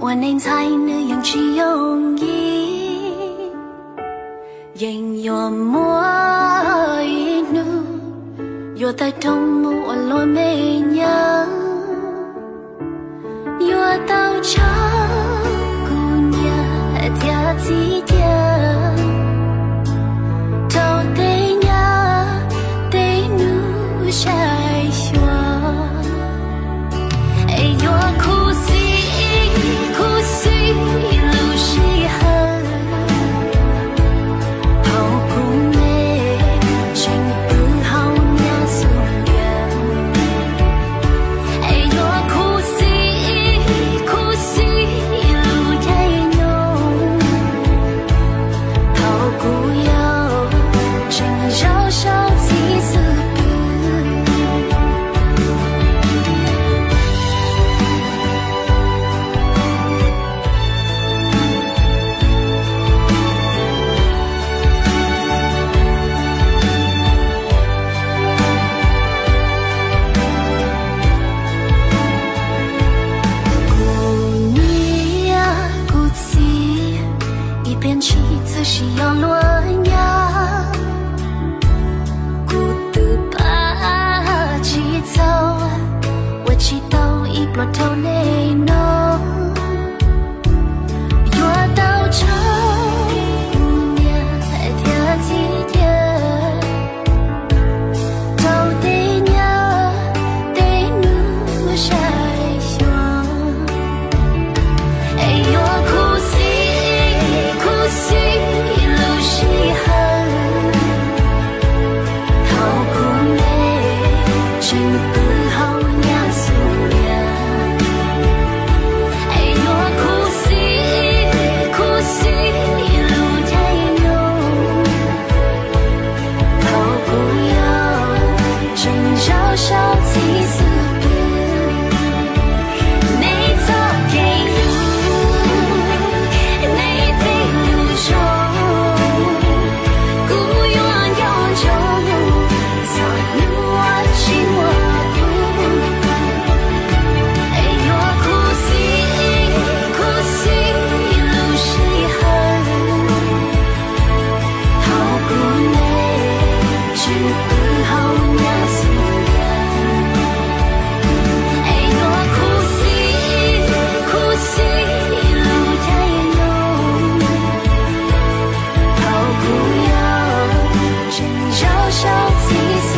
我能才能用去用意，因有莫一怒，有在痛木我落美娘，有到长姑娘跳几天，头对娘对怒晒霜，哎呦哭死。变起自是要落芽，孤独把起走，我祈祷一波头泪浓，我到长姑娘跳几天，头对娘对怒晒霜，哎呦哭死。小气死别，你走给路，你对路走，孤远永久，早路我情我苦，哎呦哭死路是恨，好姑妹，只不好娘死。小气。